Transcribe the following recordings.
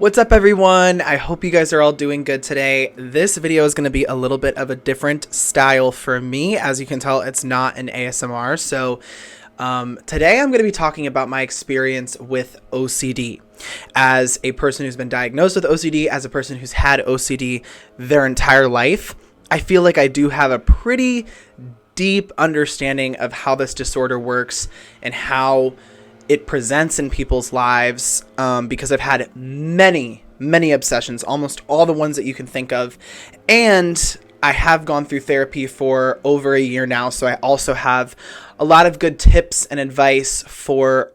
What's up, everyone? I hope you guys are all doing good today. This video is going to be a little bit of a different style for me. As you can tell, it's not an ASMR. So today I'm going to be talking about my experience with OCD. As a person who's been diagnosed with OCD, as a person who's had OCD their entire life, I feel like I do have a pretty deep understanding of how this disorder works and how it presents in people's lives, because I've had many obsessions, almost all the ones that you can think of. And I have gone through therapy for over a year now. So I also have a lot of good tips and advice for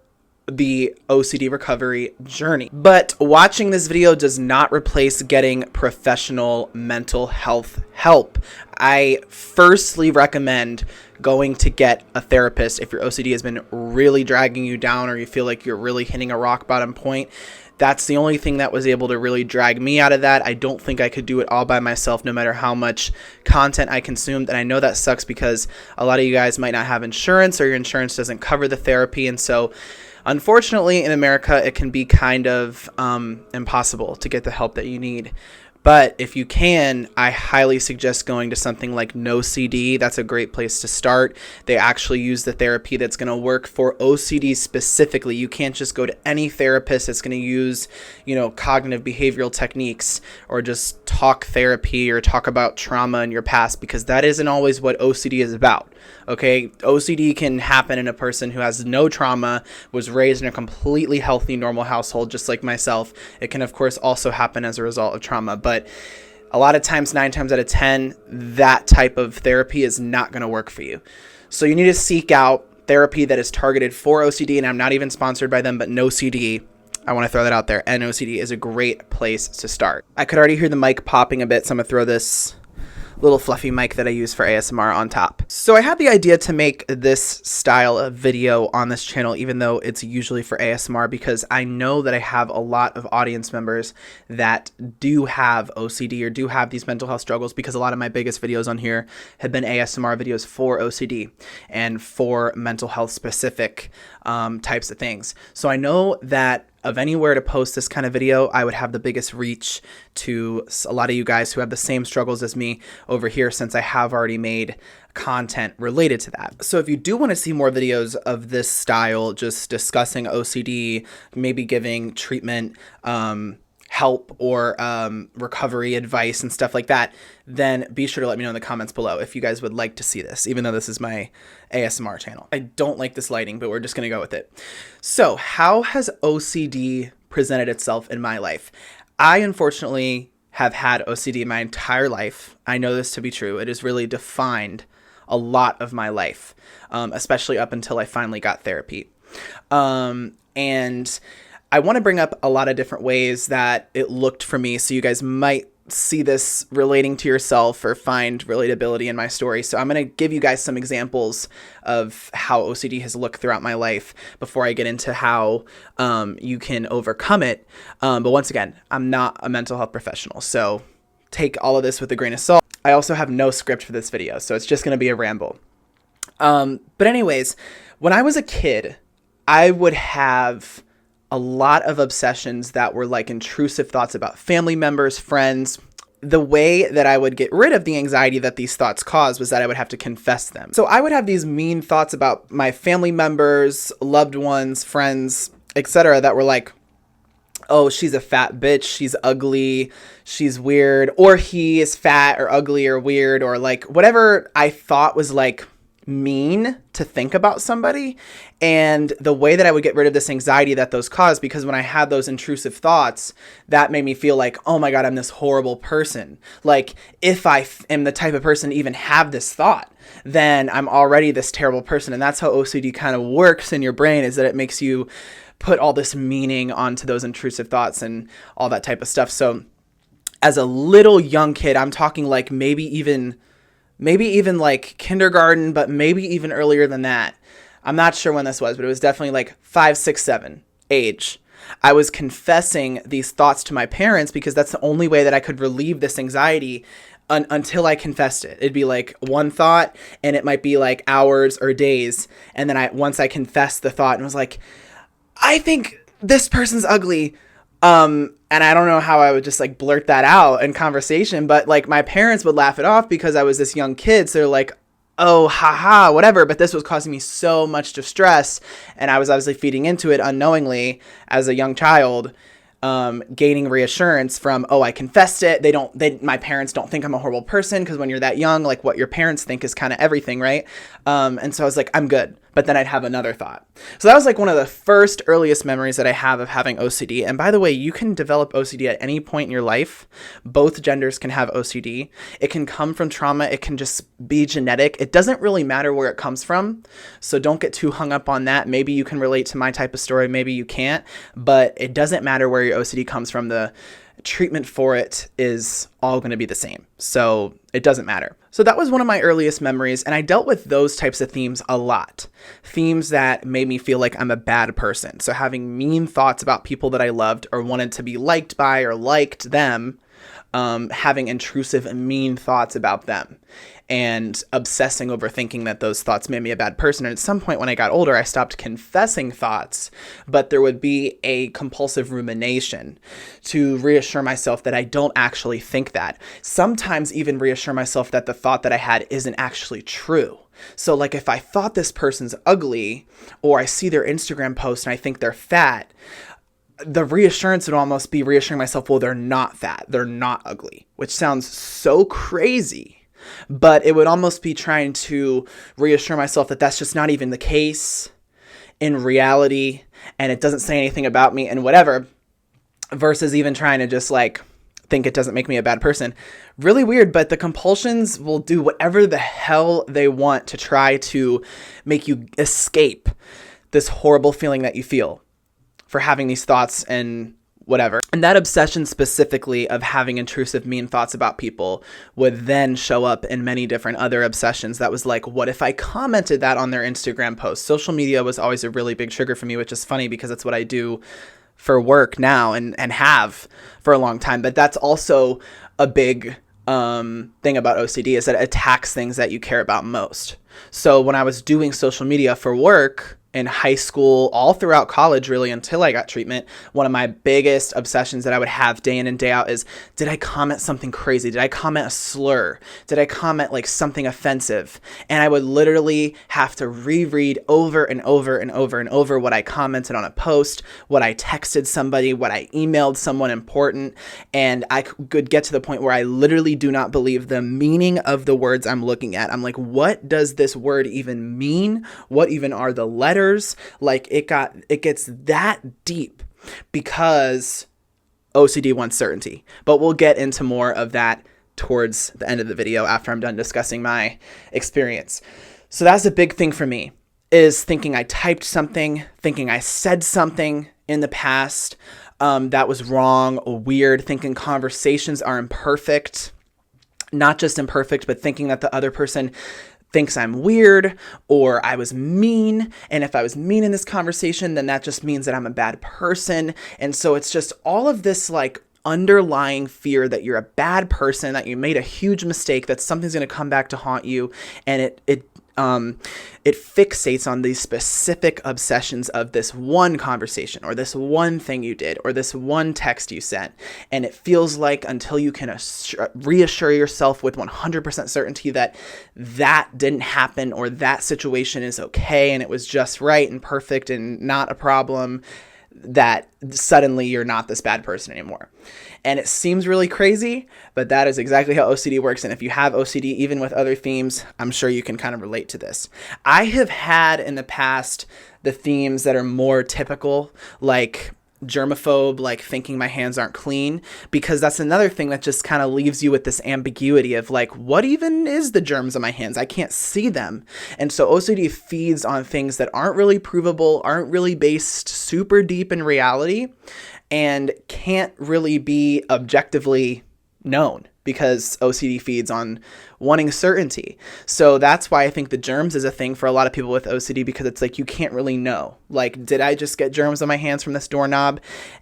the OCD recovery journey. But watching this video does not replace getting professional mental health help. I firstly recommend going to get a therapist if your OCD has been really dragging you down or you feel like you're really hitting a rock bottom point. That's the only thing that was able to really drag me out of that. I don't think I could do it all by myself, no matter how much content I consumed. And I know that sucks because a lot of you guys might not have insurance or your insurance doesn't cover the therapy. And so unfortunately in America, it can be kind of impossible to get the help that you need. But if you can, I highly suggest going to something like NoCD. That's a great place to start. They actually use the therapy that's going to work for OCD specifically. You can't just go to any therapist that's going to use, cognitive behavioral techniques or just talk therapy or talk about trauma in your past, because that isn't always what OCD is about. Okay, OCD can happen in a person who has no trauma, was raised in a completely healthy, normal household, just like myself. It can, of course, also happen as a result of trauma. But a lot of times, 9 times out of 10, that type of therapy is not going to work for you. So you need to seek out therapy that is targeted for OCD. And I'm not even sponsored by them, but NoCD, I want to throw that out there. NoCD is a great place to start. I could already hear the mic popping a bit, so I'm going to throw this little fluffy mic that I use for ASMR on top. So I had the idea to make this style of video on this channel, even though it's usually for ASMR, because I know that I have a lot of audience members that do have OCD or do have these mental health struggles, because a lot of my biggest videos on here have been ASMR videos for OCD and for mental health specific types of things. So I know that of anywhere to post this kind of video, I would have the biggest reach to a lot of you guys who have the same struggles as me over here, since I have already made content related to that. So if you do want to see more videos of this style, just discussing OCD, maybe giving treatment, help or recovery advice and stuff like that, then be sure to let me know in the comments below if you guys would like to see this, even though this is my ASMR channel. I don't like this lighting, but we're just going to go with it. So how has OCD presented itself in my life? I unfortunately have had OCD my entire life. I know this to be true. It has really defined a lot of my life, especially up until I finally got therapy. And I want to bring up a lot of different ways that it looked for me, so you guys might see this relating to yourself or find relatability in my story. So I'm going to give you guys some examples of how OCD has looked throughout my life before I get into how you can overcome it. But once again, I'm not a mental health professional, so take all of this with a grain of salt. I also have no script for this video, so it's just going to be a ramble. But anyways, when I was a kid, I would have a lot of obsessions that were like intrusive thoughts about family members, friends. The way that I would get rid of the anxiety that these thoughts caused was that I would have to confess them. So I would have these mean thoughts about my family members, loved ones, friends, etc. that were like, oh, she's a fat bitch, she's ugly, she's weird, or he is fat or ugly or weird, or like whatever I thought was like mean to think about somebody. And the way that I would get rid of this anxiety that those caused, because when I had those intrusive thoughts, that made me feel like, oh my God, I'm this horrible person. Like if I am the type of person to even have this thought, then I'm already this terrible person. And that's how OCD kind of works in your brain, is that it makes you put all this meaning onto those intrusive thoughts and all that type of stuff. So as a little young kid, I'm talking like maybe even like kindergarten, but maybe even earlier than that. I'm not sure when this was, but it was definitely like 5, 6, 7 age. I was confessing these thoughts to my parents because that's the only way that I could relieve this anxiety until I confessed it. It'd be like one thought and it might be like hours or days. And then once I confessed the thought and was like, I think this person's ugly. And I don't know how I would just like blurt that out in conversation, but like my parents would laugh it off because I was this young kid. So they're like, oh, haha, whatever. But this was causing me so much distress. And I was obviously feeding into it unknowingly as a young child, gaining reassurance from, oh, I confessed it. My parents don't think I'm a horrible person, because when you're that young, like what your parents think is kind of everything, right? And so I was like, I'm good. But then I'd have another thought. So that was like one of the first earliest memories that I have of having OCD. And by the way, you can develop OCD at any point in your life. Both genders can have OCD. It can come from trauma. It can just be genetic. It doesn't really matter where it comes from. So don't get too hung up on that. Maybe you can relate to my type of story. Maybe you can't. But it doesn't matter where your OCD comes from. The treatment for it is all going to be the same. So it doesn't matter. So that was one of my earliest memories. And I dealt with those types of themes a lot. Themes that made me feel like I'm a bad person. So having mean thoughts about people that I loved or wanted to be liked by or liked them, having intrusive and mean thoughts about them, and obsessing over thinking that those thoughts made me a bad person. And at some point when I got older, I stopped confessing thoughts, but there would be a compulsive rumination to reassure myself that I don't actually think that. Sometimes even reassure myself that the thought that I had isn't actually true. So like if I thought this person's ugly, or I see their Instagram post and I think they're fat, the reassurance would almost be reassuring myself, well, they're not fat, they're not ugly, which sounds so crazy. But it would almost be trying to reassure myself that that's just not even the case in reality, and it doesn't say anything about me and whatever, versus even trying to just like think it doesn't make me a bad person. Really weird, but the compulsions will do whatever the hell they want to try to make you escape this horrible feeling that you feel for having these thoughts and whatever. And that obsession specifically of having intrusive, mean thoughts about people would then show up in many different other obsessions. That was like, what if I commented that on their Instagram post? Social media was always a really big trigger for me, which is funny because it's what I do for work now and have for a long time. But that's also a big thing about OCD, is that it attacks things that you care about most. So when I was doing social media for work, in high school, all throughout college, really, until I got treatment, one of my biggest obsessions that I would have day in and day out is, did I comment something crazy? Did I comment a slur? Did I comment like something offensive? And I would literally have to reread over and over and over and over what I commented on a post, what I texted somebody, what I emailed someone important. And I could get to the point where I literally do not believe the meaning of the words I'm looking at. I'm like, what does this word even mean? What even are the letters? Like it gets that deep because OCD wants certainty. But we'll get into more of that towards the end of the video after I'm done discussing my experience. So that's a big thing for me, is thinking I typed something, thinking I said something in the past that was wrong or weird, thinking conversations are imperfect, not just imperfect, but thinking that the other person thinks I'm weird or I was mean. And if I was mean in this conversation, then that just means that I'm a bad person. And so it's just all of this like underlying fear that you're a bad person, that you made a huge mistake, that something's going to come back to haunt you. And it fixates on these specific obsessions of this one conversation or this one thing you did or this one text you sent. And it feels like until you can reassure yourself with 100% certainty that that didn't happen or that situation is okay and it was just right and perfect and not a problem, that suddenly you're not this bad person anymore. And it seems really crazy, but that is exactly how OCD works. And if you have OCD, even with other themes, I'm sure you can kind of relate to this. I have had in the past the themes that are more typical, like germaphobe, like thinking my hands aren't clean, because that's another thing that just kind of leaves you with this ambiguity of like, what even is the germs on my hands? I can't see them. And so OCD feeds on things that aren't really provable, aren't really based super deep in reality, and can't really be objectively known, because OCD feeds on wanting certainty. So that's why I think the germs is a thing for a lot of people with OCD, because it's like you can't really know. Like, did I just get germs on my hands from this doorknob?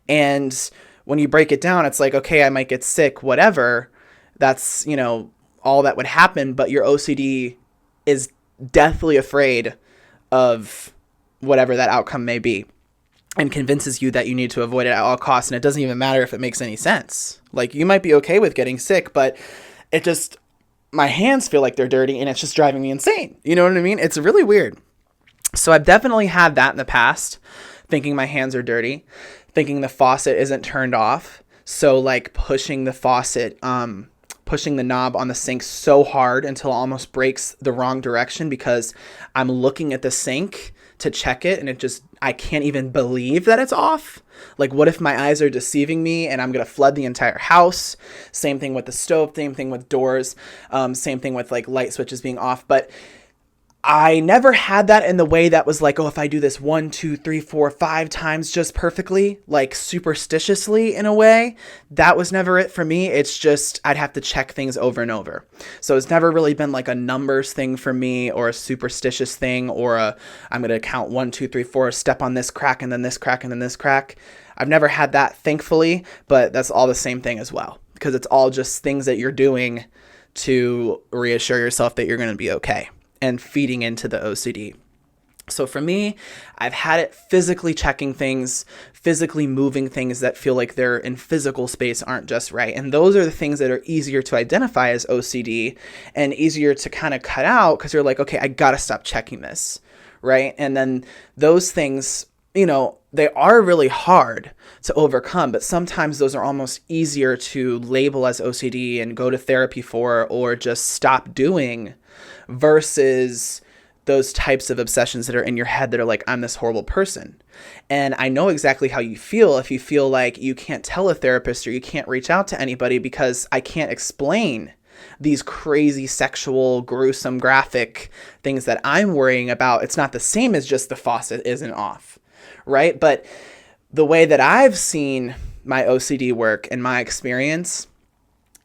And when you break it down, it's like, okay, I might get sick, whatever. That's, all that would happen. But your OCD is deathly afraid of whatever that outcome may be. and convinces you that you need to avoid it at all costs. And it doesn't even matter if it makes any sense. Like, you might be okay with getting sick, but it just, my hands feel like they're dirty and it's just driving me insane. You know what I mean? It's really weird. So I've definitely had that in the past, thinking my hands are dirty, thinking the faucet isn't turned off. So like pushing the faucet, pushing the knob on the sink so hard until it almost breaks the wrong direction because I'm looking at the sink to check it and I can't even believe that it's off. Like, what if my eyes are deceiving me and I'm going to flood the entire house? Same thing with the stove, same thing with doors, same thing with like light switches being off. But I never had that in the way that was like, oh, if I do this 1, 2, 3, 4, 5 times just perfectly, like superstitiously in a way, that was never it for me. It's just, I'd have to check things over and over. So it's never really been like a numbers thing for me, or a superstitious thing, or I'm going to count 1, 2, 3, 4, step on this crack and then this crack and then this crack. I've never had that, thankfully, but that's all the same thing as well, because it's all just things that you're doing to reassure yourself that you're going to be okay, and feeding into the OCD. So for me, I've had it physically checking things, physically moving things that feel like they're in physical space aren't just right. And those are the things that are easier to identify as OCD and easier to kind of cut out, because you're like, okay, I got to stop checking this, right? And then those things, you know, they are really hard to overcome, but sometimes those are almost easier to label as OCD and go to therapy for, or just stop doing, versus those types of obsessions that are in your head that are like, I'm this horrible person. And I know exactly how you feel if you feel like you can't tell a therapist or you can't reach out to anybody because I can't explain these crazy sexual, gruesome, graphic things that I'm worrying about. It's not the same as just the faucet isn't off, right? But the way that I've seen my OCD work in my experience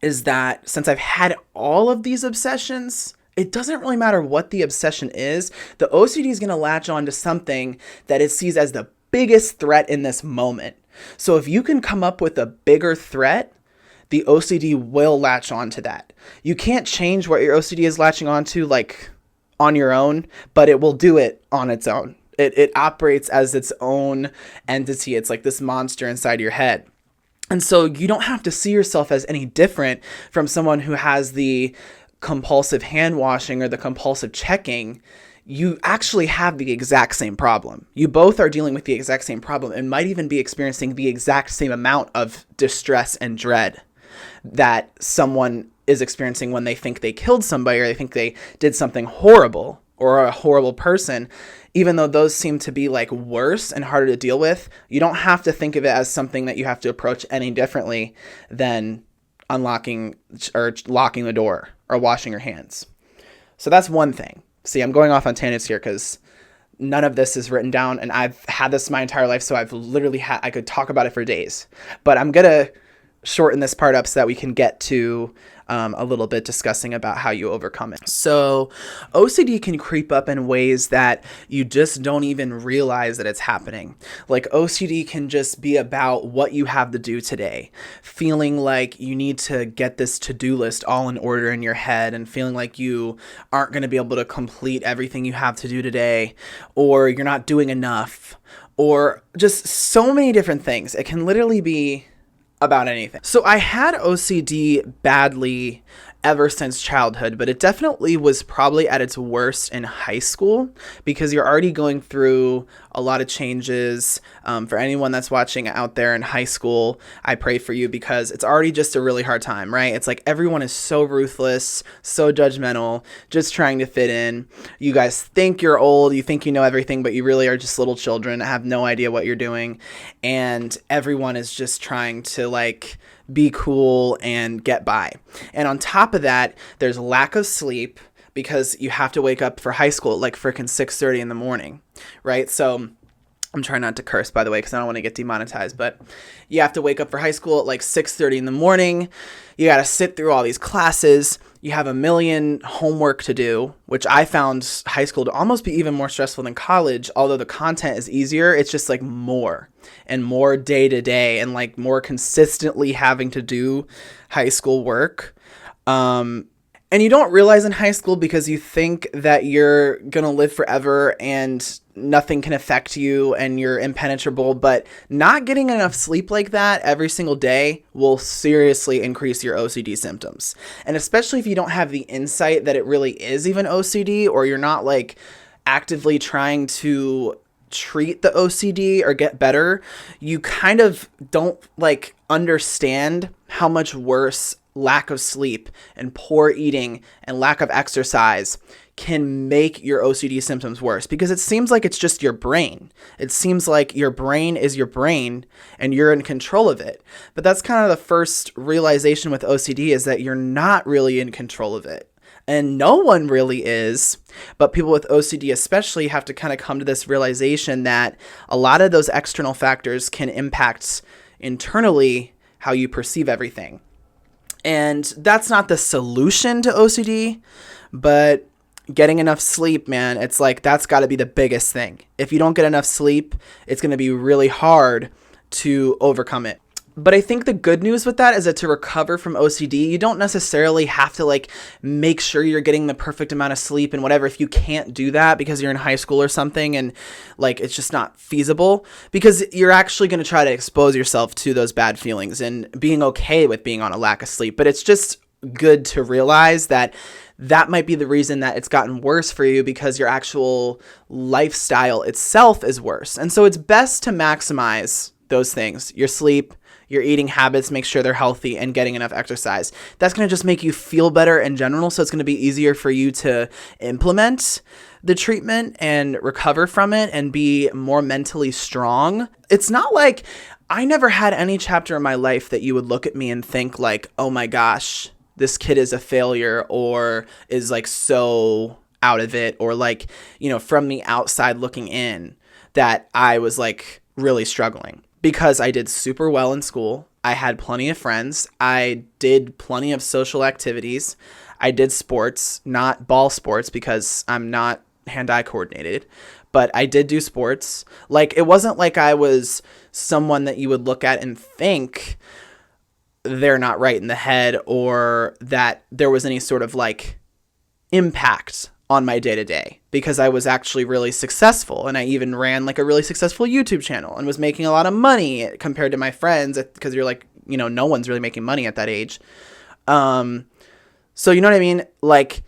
is that since I've had all of these obsessions, it doesn't really matter what the obsession is. The OCD is going to latch on to something that it sees as the biggest threat in this moment. So if you can come up with a bigger threat, the OCD will latch on to that. You can't change what your OCD is latching onto like on your own, but it will do it on its own. It operates as its own entity. It's like this monster inside your head. And so you don't have to see yourself as any different from someone who has the compulsive hand washing or the compulsive checking. You actually have the exact same problem. You both are dealing with the exact same problem and might even be experiencing the exact same amount of distress and dread that someone is experiencing when they think they killed somebody or they think they did something horrible or a horrible person. Even though those seem to be like worse and harder to deal with, you don't have to think of it as something that you have to approach any differently than unlocking or locking the door or washing your hands. So that's one thing. See, I'm going off on tangents here because none of this is written down and I've had this my entire life. So I've literally I could talk about it for days, but I'm going to shorten this part up so that we can get to a little bit discussing about how you overcome it. So OCD can creep up in ways that you just don't even realize that it's happening. Like OCD can just be about what you have to do today, feeling like you need to get this to-do list all in order in your head and feeling like you aren't going to be able to complete everything you have to do today, or you're not doing enough, or just so many different things. It can literally be about anything. So I had OCD badly ever since childhood, but it definitely was probably at its worst in high school because you're already going through a lot of changes. For anyone that's watching out there in high school, I pray for you because it's already just a really hard time, right? It's like everyone is so ruthless, so judgmental, just trying to fit in. You guys think you're old, you think you know everything, but you really are just little children, have no idea what you're doing. And everyone is just trying to like be cool and get by. And on top of that, there's lack of sleep because you have to wake up for high school at like freaking 6:30 in the morning, right? So I'm trying not to curse, by the way, because I don't want to get demonetized, but you have to wake up for high school at like 6:30 in the morning. You got to sit through all these classes. You have a million homework to do, which I found high school to almost be even more stressful than college. Although the content is easier, it's just like more and more day to day and like more consistently having to do high school work. And you don't realize in high school because you think that you're going to live forever and nothing can affect you and you're impenetrable, but not getting enough sleep like that every single day will seriously increase your OCD symptoms. And especially if you don't have the insight that it really is even OCD, or you're not like actively trying to treat the OCD or get better, you kind of don't like understand how much worse lack of sleep and poor eating and lack of exercise can make your OCD symptoms worse, because it seems like it's just your brain. It seems like your brain is your brain and you're in control of it. But that's kind of the first realization with OCD, is that you're not really in control of it. And no one really is, but people with OCD especially have to kind of come to this realization that a lot of those external factors can impact internally how you perceive everything. And that's not the solution to OCD, but getting enough sleep, man, it's like that's got to be the biggest thing. If you don't get enough sleep, it's going to be really hard to overcome it. But I think the good news with that is that to recover from OCD, you don't necessarily have to like make sure you're getting the perfect amount of sleep and whatever if you can't do that because you're in high school or something and like it's just not feasible, because you're actually going to try to expose yourself to those bad feelings and being okay with being on a lack of sleep. But it's just good to realize that that might be the reason that it's gotten worse for you, because your actual lifestyle itself is worse. And so it's best to maximize those things: your sleep, your eating habits, make sure they're healthy, and getting enough exercise. That's going to just make you feel better in general. So it's going to be easier for you to implement the treatment and recover from it and be more mentally strong. It's not like I never had any chapter in my life that you would look at me and think like, oh my gosh, this kid is a failure or is like so out of it, or like, you know, from the outside looking in, that I was like really struggling. Because I did super well in school. I had plenty of friends. I did plenty of social activities. I did sports, not ball sports because I'm not hand-eye coordinated, but I did do sports. Like, it wasn't like I was someone that you would look at and think they're not right in the head, or that there was any sort of like impact on my day-to-day, because I was actually really successful, and I even ran like a really successful YouTube channel and was making a lot of money compared to my friends, because you're like, you know, no one's really making money at that age. So you know what I mean? Like,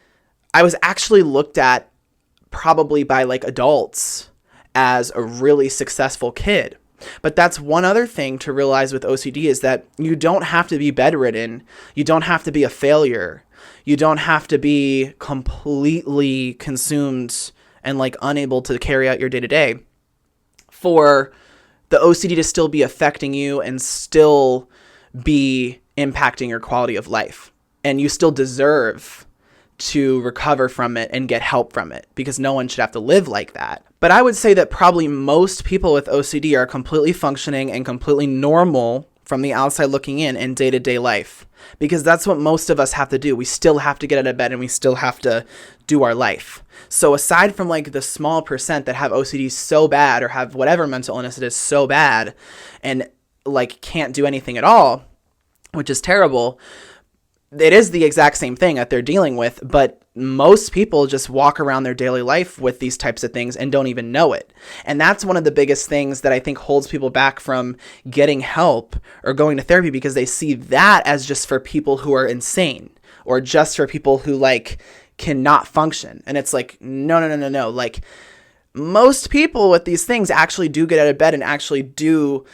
I was actually looked at probably by like adults as a really successful kid. But that's one other thing to realize with OCD, is that you don't have to be bedridden. You don't have to be a failure. You don't have to be completely consumed and like unable to carry out your day-to-day for the OCD to still be affecting you and still be impacting your quality of life. And you still deserve to recover from it and get help from it, because no one should have to live like that. But I would say that probably most people with OCD are completely functioning and completely normal from the outside looking in day-to-day life, because that's what most of us have to do. We still have to get out of bed and we still have to do our life. So aside from like the small percent that have OCD so bad, or have whatever mental illness it is so bad and like can't do anything at all, which is terrible, it is the exact same thing that they're dealing with, but most people just walk around their daily life with these types of things and don't even know it. And that's one of the biggest things that I think holds people back from getting help or going to therapy, because they see that as just for people who are insane, or just for people who like cannot function. And it's like, no. Like, most people with these things actually do get out of bed and actually do,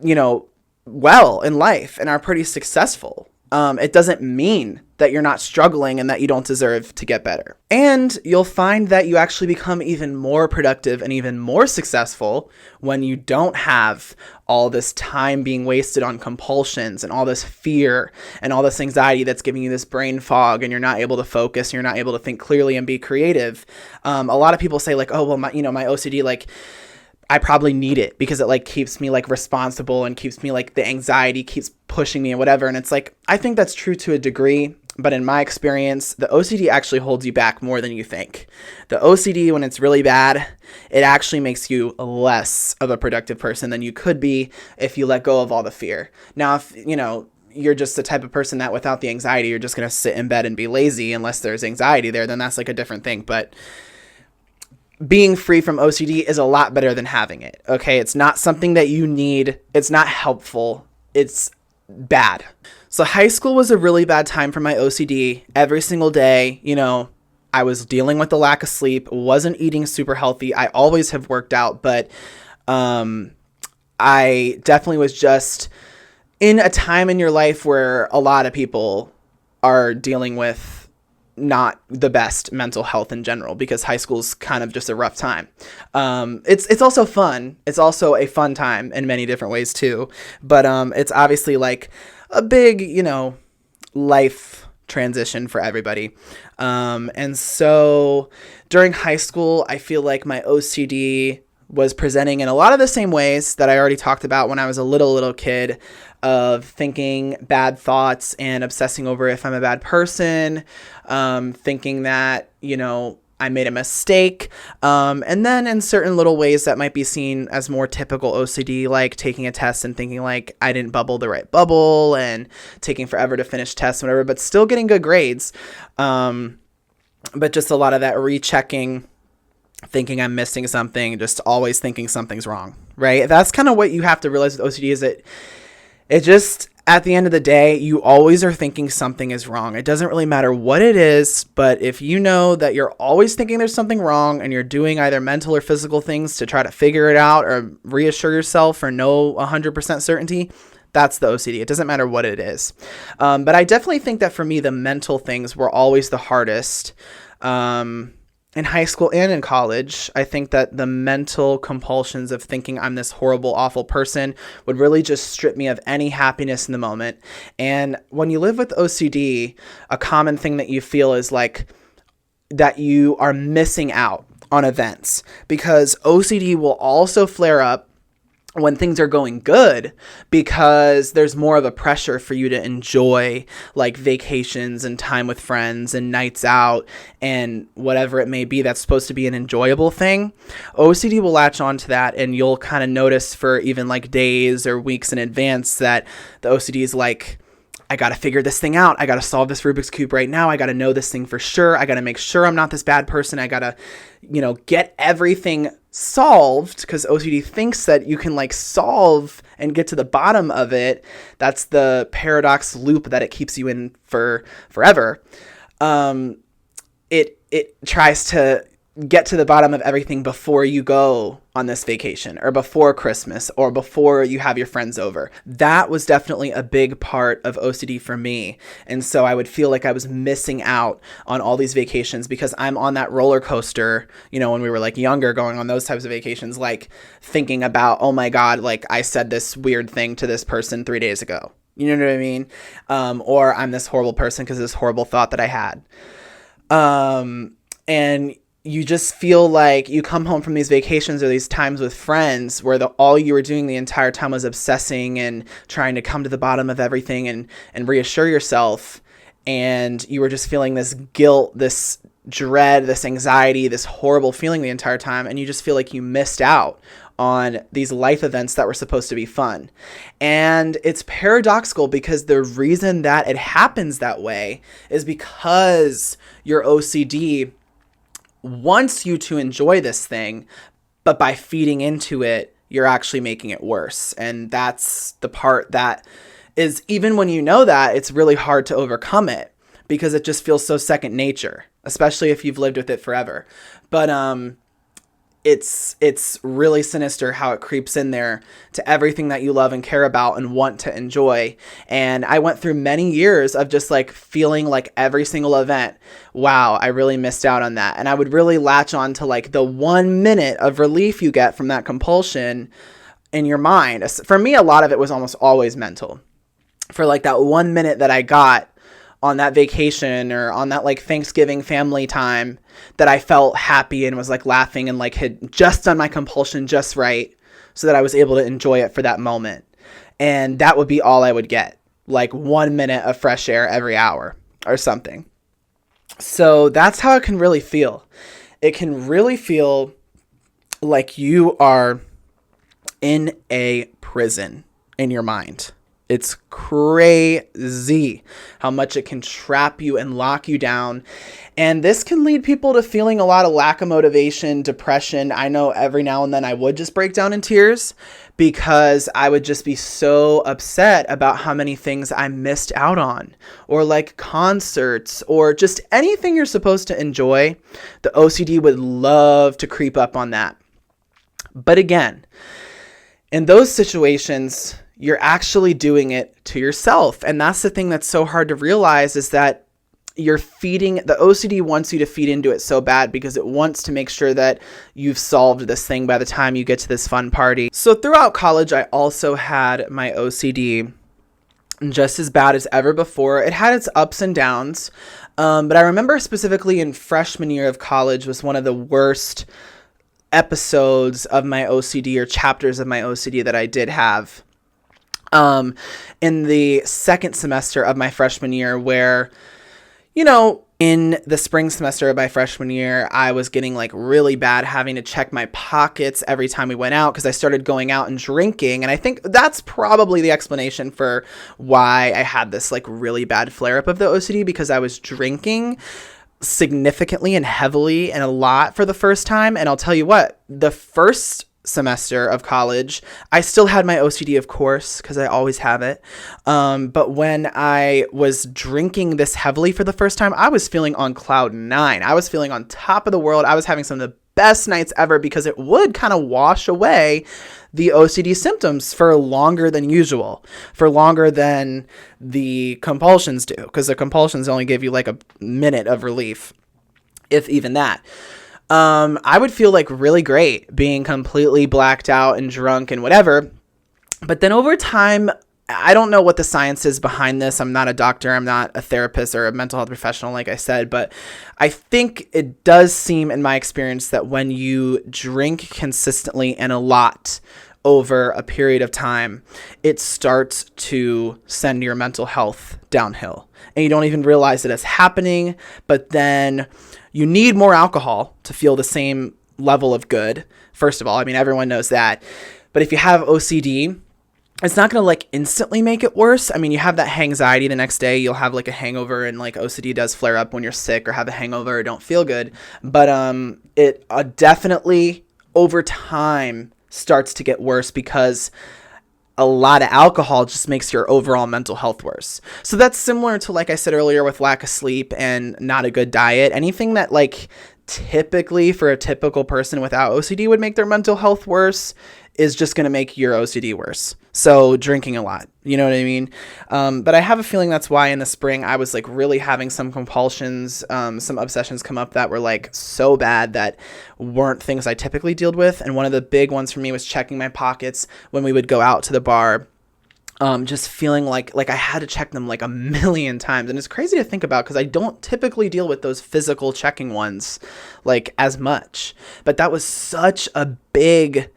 you know, well in life and are pretty successful. It doesn't mean that you're not struggling and that you don't deserve to get better. And you'll find that you actually become even more productive and even more successful when you don't have all this time being wasted on compulsions and all this fear and all this anxiety that's giving you this brain fog, and you're not able to focus, and you're not able to think clearly and be creative. A lot of people say like, oh, well, my OCD, like, I probably need it because it like keeps me like responsible and keeps me like, the anxiety keeps pushing me and whatever. And it's like, I think that's true to a degree, but in my experience, the OCD actually holds you back more than you think. The OCD, when it's really bad, it actually makes you less of a productive person than you could be if you let go of all the fear. Now, if, you know, you're just the type of person that without the anxiety, you're just going to sit in bed and be lazy unless there's anxiety there, then that's like a different thing. But being free from OCD is a lot better than having it. Okay. It's not something that you need. It's not helpful. It's bad. So high school was a really bad time for my OCD. Every single day, I was dealing with the lack of sleep, wasn't eating super healthy. I always have worked out, but I definitely was just in a time in your life where a lot of people are dealing with not the best mental health in general, because high school's kind of just a rough time. It's also fun. It's also a fun time in many different ways too. But it's obviously like a big, life transition for everybody. And so during high school, I feel like my OCD was presenting in a lot of the same ways that I already talked about when I was a little kid, of thinking bad thoughts and obsessing over if I'm a bad person, thinking that, I made a mistake. And then in certain little ways that might be seen as more typical OCD, like taking a test and thinking like I didn't bubble the right bubble and taking forever to finish tests, whatever, but still getting good grades. But just a lot of that rechecking, thinking I'm missing something, just always thinking something's wrong, right? That's kind of what you have to realize with OCD, is that it just, at the end of the day, you always are thinking something is wrong. It doesn't really matter what it is, but if you know that you're always thinking there's something wrong and you're doing either mental or physical things to try to figure it out or reassure yourself or know 100% certainty, that's the OCD. It doesn't matter what it is. But I definitely think that for me, the mental things were always the hardest. In high school and in college, I think that the mental compulsions of thinking I'm this horrible, awful person would really just strip me of any happiness in the moment. And when you live with OCD, a common thing that you feel is like that you are missing out on events, because OCD will also flare up when things are going good, because there's more of a pressure for you to enjoy like vacations and time with friends and nights out and whatever it may be that's supposed to be an enjoyable thing. OCD will latch on to that, and you'll kind of notice for even like days or weeks in advance that the OCD is like, I got to figure this thing out. I got to solve this Rubik's Cube right now. I got to know this thing for sure. I got to make sure I'm not this bad person. I got to, get everything solved, because OCD thinks that you can like solve and get to the bottom of it. That's the paradox loop that it keeps you in for forever. It tries to get to the bottom of everything before you go on this vacation or before Christmas or before you have your friends over. That was definitely a big part of OCD for me. And so I would feel like I was missing out on all these vacations because I'm on that roller coaster, when we were like younger, going on those types of vacations, like thinking about, oh my God, like I said this weird thing to this person 3 days ago. You know what I mean? Or I'm this horrible person because of this horrible thought that I had. And you just feel like you come home from these vacations or these times with friends where all you were doing the entire time was obsessing and trying to come to the bottom of everything and reassure yourself. And you were just feeling this guilt, this dread, this anxiety, this horrible feeling the entire time. And you just feel like you missed out on these life events that were supposed to be fun. And it's paradoxical because the reason that it happens that way is because your OCD wants you to enjoy this thing, but by feeding into it, you're actually making it worse. And that's the part that is, even when you know that, it's really hard to overcome it because it just feels so second nature, especially if you've lived with it forever. But it's really sinister how it creeps in there to everything that you love and care about and want to enjoy. And I went through many years of just like feeling like every single event, wow, I really missed out on that. And I would really latch on to like the 1 minute of relief you get from that compulsion in your mind. For me, a lot of it was almost always mental. For like that 1 minute that I got on that vacation or on that like Thanksgiving family time that I felt happy and was like laughing and like had just done my compulsion just right so that I was able to enjoy it for that moment. And that would be all I would get, like 1 minute of fresh air every hour or something. So that's how it can really feel. It can really feel like you are in a prison in your mind. It's crazy how much it can trap you and lock you down. And this can lead people to feeling a lot of lack of motivation, depression. I know every now and then I would just break down in tears because I would just be so upset about how many things I missed out on, or like concerts, or just anything you're supposed to enjoy. The OCD would love to creep up on that. But again, in those situations, you're actually doing it to yourself. And that's the thing that's so hard to realize, is that the OCD wants you to feed into it so bad because it wants to make sure that you've solved this thing by the time you get to this fun party. So throughout college, I also had my OCD just as bad as ever before. It had its ups and downs. But I remember specifically in freshman year of college was one of the worst episodes of my OCD, or chapters of my OCD, that I did have. In the second semester of my freshman year, where, in the spring semester of my freshman year, I was getting like really bad, having to check my pockets every time we went out because I started going out and drinking. And I think that's probably the explanation for why I had this like really bad flare up of the OCD, because I was drinking significantly and heavily and a lot for the first time. And I'll tell you what, the first semester of college, I still had my OCD, of course, because I always have it. But when I was drinking this heavily for the first time, I was feeling on cloud nine. I was feeling on top of the world. I was having some of the best nights ever because it would kind of wash away the OCD symptoms for longer than usual, for longer than the compulsions do, because the compulsions only give you like a minute of relief, if even that. I would feel like really great being completely blacked out and drunk and whatever. But then over time, I don't know what the science is behind this. I'm not a doctor. I'm not a therapist or a mental health professional, like I said. But I think it does seem, in my experience, that when you drink consistently and a lot over a period of time, it starts to send your mental health downhill. And you don't even realize that it's happening. But then you need more alcohol to feel the same level of good. First of all, I mean, everyone knows that. But if you have OCD, it's not going to like instantly make it worse. I mean, you have that anxiety the next day. You'll have like a hangover, and like OCD does flare up when you're sick or have a hangover or don't feel good. But it definitely over time starts to get worse because a lot of alcohol just makes your overall mental health worse. So that's similar to, like I said earlier, with lack of sleep and not a good diet. Anything that like typically for a typical person without OCD would make their mental health worse is just going to make your OCD worse. So drinking a lot, you know what I mean? But I have a feeling that's why in the spring I was like really having some compulsions, some obsessions come up that were like so bad that weren't things I typically dealt with. And one of the big ones for me was checking my pockets when we would go out to the bar. Just feeling like I had to check them like a million times. And it's crazy to think about because I don't typically deal with those physical checking ones like as much. But that was such a big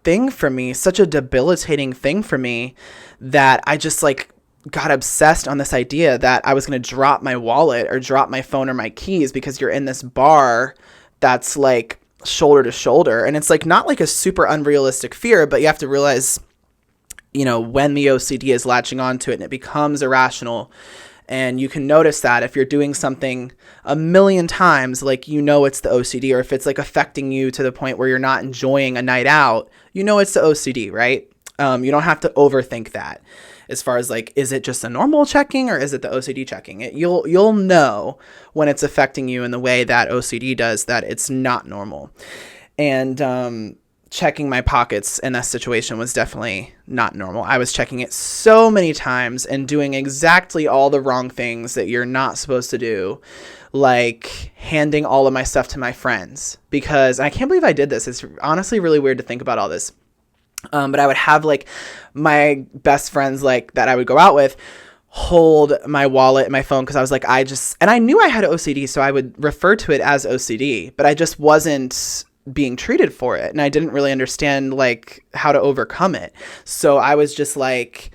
thing for me, such a debilitating thing for me, that I just like got obsessed on this idea that I was going to drop my wallet or drop my phone or my keys because you're in this bar that's like shoulder to shoulder. And it's like not like a super unrealistic fear, but you have to realize, you know, when the OCD is latching onto it and it becomes irrational. And you can notice that if you're doing something a million times, like, you know, it's the OCD, or if it's like affecting you to the point where you're not enjoying a night out, you know, it's the OCD, right? You don't have to overthink that as far as like, is it just a normal checking or is it the OCD checking it? You'll know when it's affecting you in the way that OCD does that it's not normal. And, checking my pockets in that situation was definitely not normal. I was checking it so many times and doing exactly all the wrong things that you're not supposed to do, like handing all of my stuff to my friends, because I can't believe I did this. It's honestly really weird to think about all this. But I would have like my best friends like that I would go out with hold my wallet and my phone because I was like, and I knew I had OCD, so I would refer to it as OCD, but I just wasn't being treated for it. And I didn't really understand like how to overcome it. So I was just like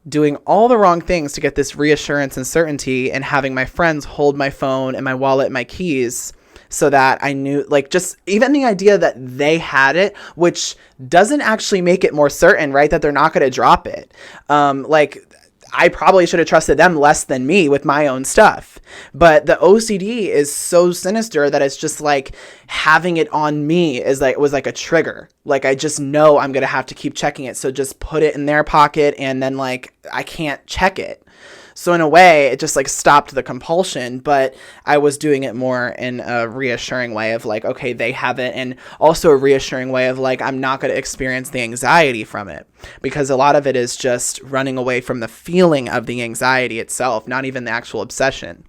doing all the wrong things to get this reassurance and certainty, and having my friends hold my phone and my wallet and my keys so that I knew, like, just even the idea that they had it, which doesn't actually make it more certain, right, that they're not going to drop it. Like, I probably should have trusted them less than me with my own stuff. But the OCD is so sinister that it's just like having it on me is like, was like a trigger. Like, I just know I'm going to have to keep checking it. So just put it in their pocket, and then like, I can't check it. So in a way, it just like stopped the compulsion, but I was doing it more in a reassuring way of like, okay, they have it. And also a reassuring way of like, I'm not going to experience the anxiety from it, because a lot of it is just running away from the feeling of the anxiety itself, not even the actual obsession.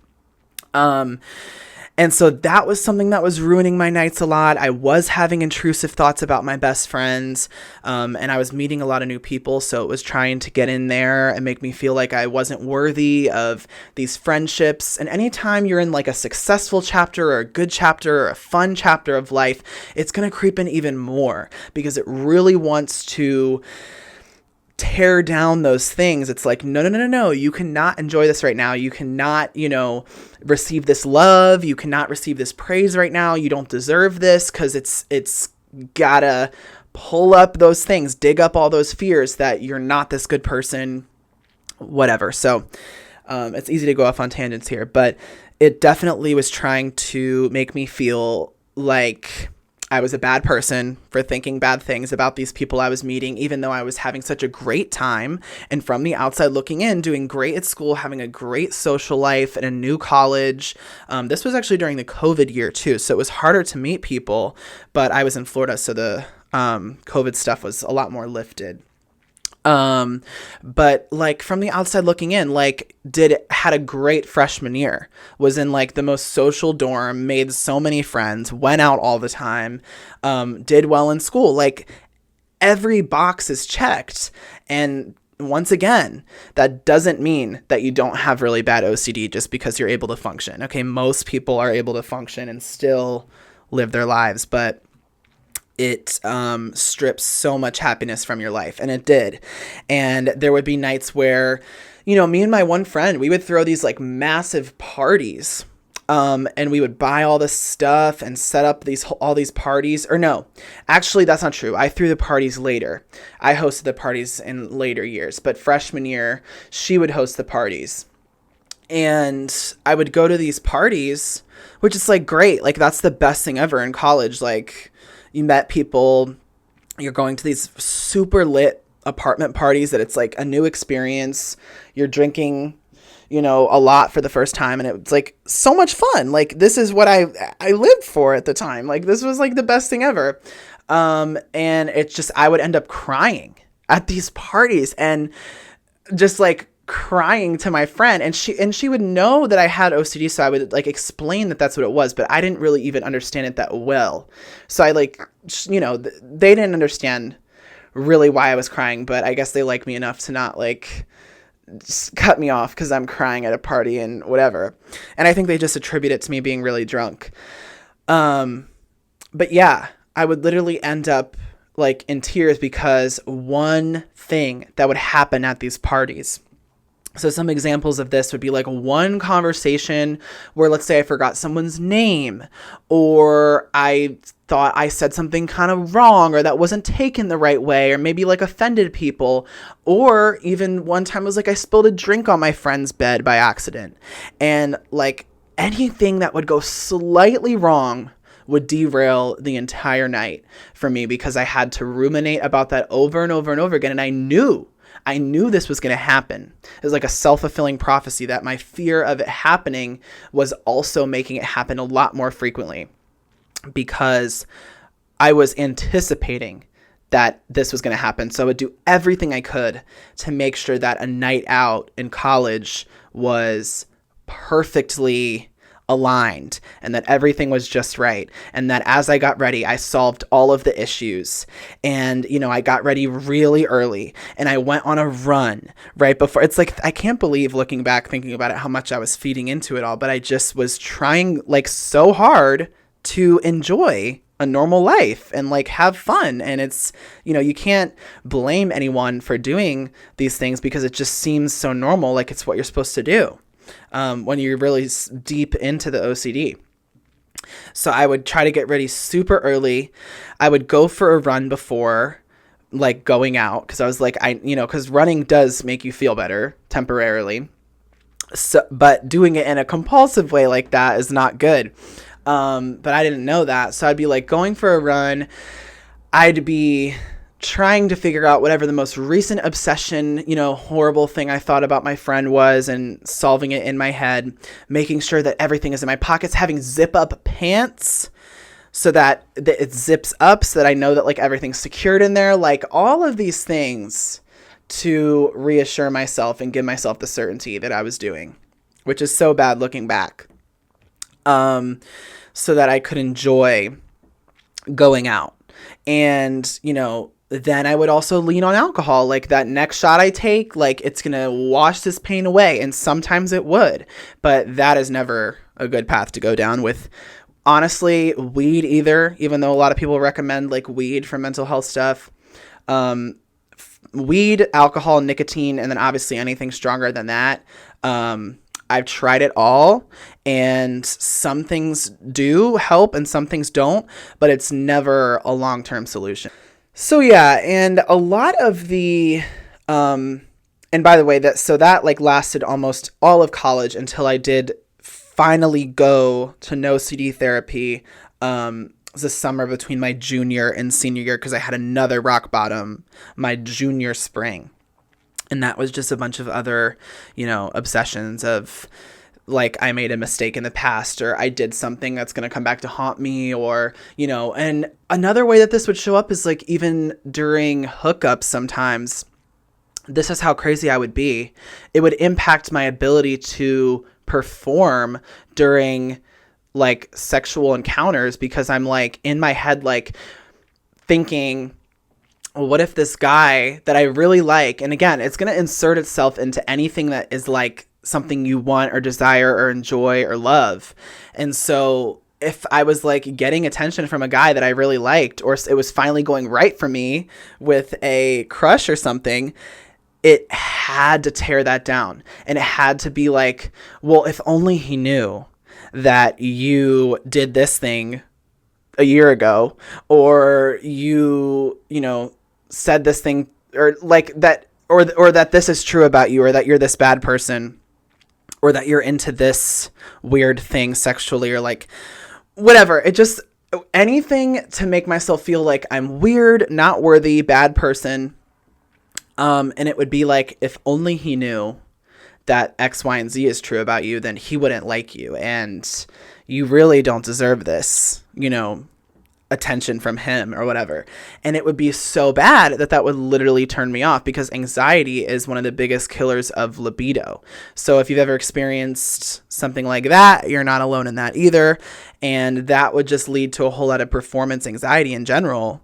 And so that was something that was ruining my nights a lot. I was having intrusive thoughts about my best friends, and I was meeting a lot of new people. So it was trying to get in there and make me feel like I wasn't worthy of these friendships. And anytime you're in like a successful chapter or a good chapter or a fun chapter of life, it's going to creep in even more because it really wants to tear down those things. It's like, no, you cannot enjoy this right now. You cannot, receive this love. You cannot receive this praise right now. You don't deserve this, because it's gotta pull up those things, dig up all those fears that you're not this good person, whatever. So it's easy to go off on tangents here, but it definitely was trying to make me feel like I was a bad person for thinking bad things about these people I was meeting, even though I was having such a great time. And from the outside looking in, doing great at school, having a great social life in a new college. This was actually during the COVID year too. So it was harder to meet people, but I was in Florida. So the COVID stuff was a lot more lifted. But like from the outside looking in, like had a great freshman year, was in like the most social dorm, made so many friends, went out all the time, did well in school. Like every box is checked. And once again, that doesn't mean that you don't have really bad OCD just because you're able to function. Okay. Most people are able to function and still live their lives, but it strips so much happiness from your life. And it did. And there would be nights where, me and my one friend, we would throw these like massive parties. And we would buy all this stuff and set up all these parties. Or no, actually, that's not true. I threw the parties later. I hosted the parties in later years. But freshman year, she would host the parties. And I would go to these parties, which is like great. Like that's the best thing ever in college. Like, you met people, you're going to these super lit apartment parties that it's like a new experience. You're drinking, a lot for the first time. And it's like so much fun. Like this is what I lived for at the time. Like this was like the best thing ever. And it's just, I would end up crying at these parties and just like crying to my friend, and she would know that I had OCD, so I would like explain that that's what it was, but I didn't really even understand it that well. So I like, they didn't understand really why I was crying, but I guess they like me enough to not like just cut me off because I'm crying at a party and whatever. And I think they just attribute it to me being really drunk. But yeah, I would literally end up like in tears because one thing that would happen at these parties. So some examples of this would be like one conversation where, let's say I forgot someone's name, or I thought I said something kind of wrong, or that wasn't taken the right way, or maybe like offended people. Or even one time it was like I spilled a drink on my friend's bed by accident. And like anything that would go slightly wrong would derail the entire night for me, because I had to ruminate about that over and over and over again. And I knew this was going to happen. It was like a self-fulfilling prophecy that my fear of it happening was also making it happen a lot more frequently, because I was anticipating that this was going to happen. So I would do everything I could to make sure that a night out in college was perfectly aligned and that everything was just right. And that as I got ready, I solved all of the issues. And, I got ready really early and I went on a run right before. It's like, I can't believe looking back, thinking about it, how much I was feeding into it all, but I just was trying like so hard to enjoy a normal life and like have fun. And it's, you can't blame anyone for doing these things because it just seems so normal. Like it's what you're supposed to do when you're really deep into the OCD. So I would try to get ready super early. I would go for a run before like going out because I was like, because running does make you feel better temporarily. So, but doing it in a compulsive way like that is not good. But I didn't know that. So I'd be like going for a run. I'd be trying to figure out whatever the most recent obsession, horrible thing I thought about my friend was and solving it in my head, making sure that everything is in my pockets, having zip up pants so that it zips up so that I know that like everything's secured in there. Like all of these things to reassure myself and give myself the certainty that I was doing, which is so bad looking back. So that I could enjoy going out. And, then I would also lean on alcohol. Like that next shot I take, like it's going to wash this pain away. And sometimes it would, but that is never a good path to go down with, honestly, weed either, even though a lot of people recommend like weed for mental health stuff. Weed, alcohol, nicotine, and then obviously anything stronger than that. I've tried it all, and some things do help and some things don't, but it's never a long-term solution. So yeah, and a lot of the, and by the way, that like lasted almost all of college until I did finally go to no CD therapy, the summer between my junior and senior year, because I had another rock bottom my junior spring. And that was just a bunch of other, obsessions of like I made a mistake in the past or I did something that's going to come back to haunt me or, and another way that this would show up is like even during hookups sometimes. This is how crazy I would be. It would impact my ability to perform during like sexual encounters because I'm like in my head, like thinking, well, what if this guy that I really like, and again, it's going to insert itself into anything that is like something you want or desire or enjoy or love. And so if I was like getting attention from a guy that I really liked, or it was finally going right for me with a crush or something, it had to tear that down. And it had to be like, well, if only he knew that you did this thing a year ago, or you said this thing, or like that, or that this is true about you, or that you're this bad person, or that you're into this weird thing sexually, or like whatever. It just, anything to make myself feel like I'm weird, not worthy, bad person. And it would be like, if only he knew that X, Y, and Z is true about you, then he wouldn't like you. And you really don't deserve this, attention from him or whatever. And it would be so bad that would literally turn me off, because anxiety is one of the biggest killers of libido. So if you've ever experienced something like that, you're not alone in that either. And that would just lead to a whole lot of performance anxiety in general,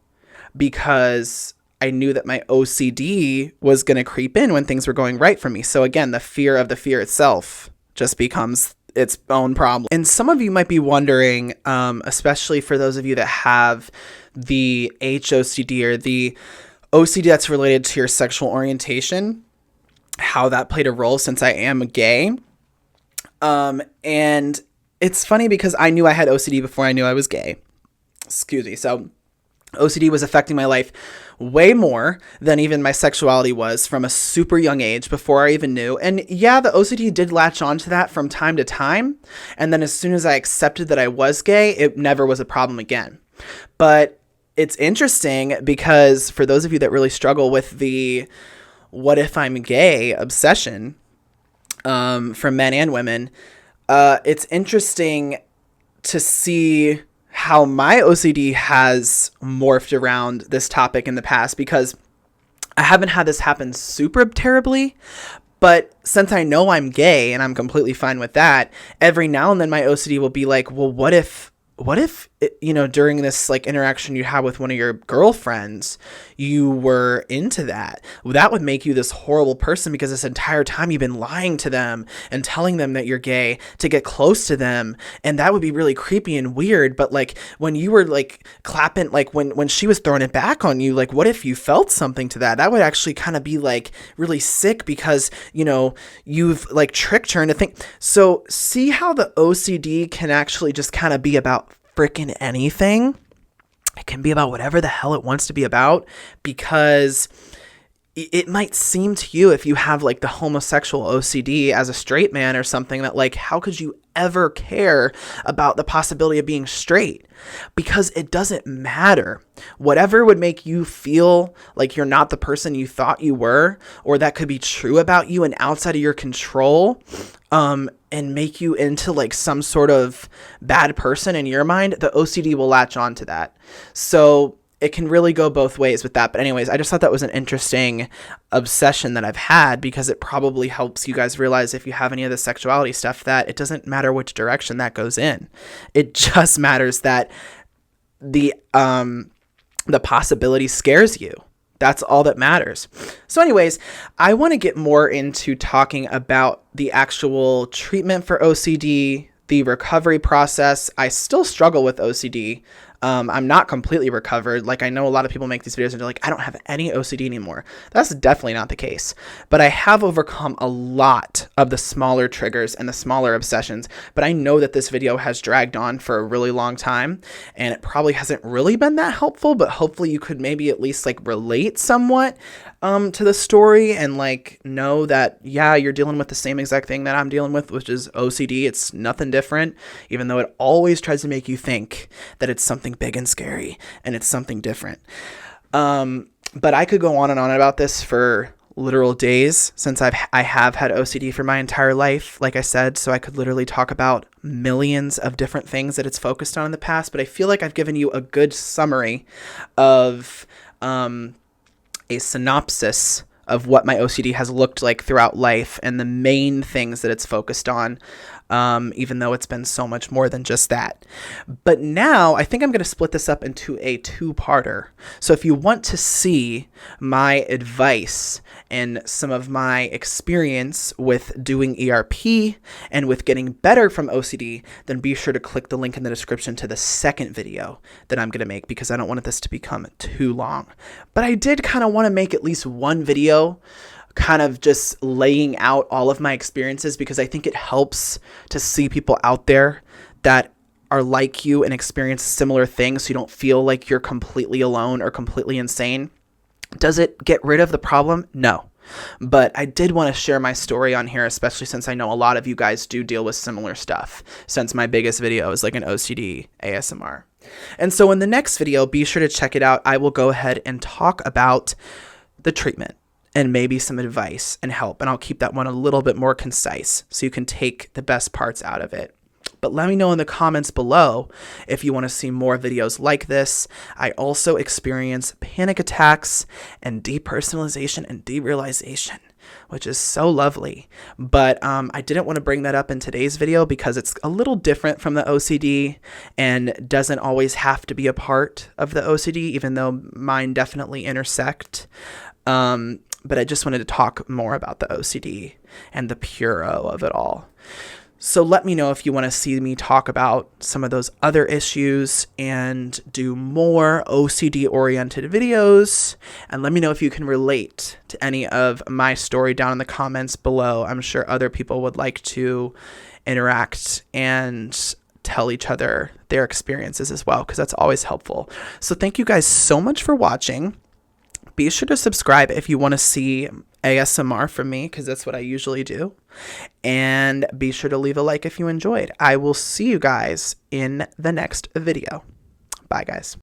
because I knew that my OCD was going to creep in when things were going right for me. So again, the fear of the fear itself just becomes its own problem. And some of you might be wondering, especially for those of you that have the HOCD or the OCD that's related to your sexual orientation, how that played a role since I am gay. And it's funny because I knew I had OCD before I knew I was gay. Excuse me. So OCD was affecting my life way more than even my sexuality was from a super young age before I even knew. And yeah, the OCD did latch onto that from time to time. And then as soon as I accepted that I was gay, it never was a problem again. But it's interesting because for those of you that really struggle with the what if I'm gay obsession, for men and women, it's interesting to see how my OCD has morphed around this topic in the past, because I haven't had this happen super terribly, but since I know I'm gay and I'm completely fine with that, every now and then my OCD will be like, well, what if, during this like interaction you have with one of your girlfriends, you were into that? Well, that would make you this horrible person, because this entire time you've been lying to them and telling them that you're gay to get close to them. And that would be really creepy and weird. But like when you were like clapping, like when she was throwing it back on you, like what if you felt something to that? That would actually kind of be like really sick, because, you've like tricked her into think. So see how the OCD can actually just kind of be about freaking anything. It can be about whatever the hell it wants to be about, because it might seem to you, if you have like the homosexual OCD as a straight man or something, that like, how could you ever care about the possibility of being straight? Because it doesn't matter. Whatever would make you feel like you're not the person you thought you were, or that could be true about you and outside of your control, and make you into like some sort of bad person in your mind, the OCD will latch on to that. So it can really go both ways with that. But anyways, I just thought that was an interesting obsession that I've had, because it probably helps you guys realize, if you have any of the sexuality stuff, that it doesn't matter which direction that goes in. It just matters that the possibility scares you. That's all that matters. So anyways, I want to get more into talking about the actual treatment for OCD, the recovery process. I still struggle with OCD. I'm not completely recovered. Like, I know a lot of people make these videos and they're like, I don't have any OCD anymore. That's definitely not the case. But I have overcome a lot of the smaller triggers and the smaller obsessions. But I know that this video has dragged on for a really long time, and it probably hasn't really been that helpful, but hopefully you could maybe at least like relate somewhat to the story, and like know that, yeah, you're dealing with the same exact thing that I'm dealing with, which is OCD. It's nothing different, even though it always tries to make you think that it's something big and scary and it's something different. But I could go on and on about this for literal days, since I have had OCD for my entire life, like I said, so I could literally talk about millions of different things that it's focused on in the past. But I feel like I've given you a good summary of a synopsis of what my OCD has looked like throughout life, and the main things that it's focused on, even though it's been so much more than just that. But now I think I'm going to split this up into a two-parter. So if you want to see my advice and some of my experience with doing ERP and with getting better from OCD, then be sure to click the link in the description to the second video that I'm going to make, because I don't want this to become too long. But I did kind of want to make at least one video kind of just laying out all of my experiences, because I think it helps to see people out there that are like you and experience similar things, so you don't feel like you're completely alone or completely insane. Does it get rid of the problem? No. But I did want to share my story on here, especially since I know a lot of you guys do deal with similar stuff, since my biggest video is like an OCD ASMR. And so in the next video, be sure to check it out. I will go ahead and talk about the treatment and maybe some advice and help. And I'll keep that one a little bit more concise so you can take the best parts out of it. But let me know in the comments below if you want to see more videos like this. I also experience panic attacks and depersonalization and derealization, which is so lovely. But I didn't want to bring that up in today's video because it's a little different from the OCD and doesn't always have to be a part of the OCD, even though mine definitely intersect. But I just wanted to talk more about the OCD and the puro of it all. So let me know if you want to see me talk about some of those other issues and do more OCD-oriented videos. And let me know if you can relate to any of my story down in the comments below. I'm sure other people would like to interact and tell each other their experiences as well, because that's always helpful. So thank you guys so much for watching. Be sure to subscribe if you want to see ASMR from me, because that's what I usually do. And be sure to leave a like if you enjoyed. I will see you guys in the next video. Bye, guys.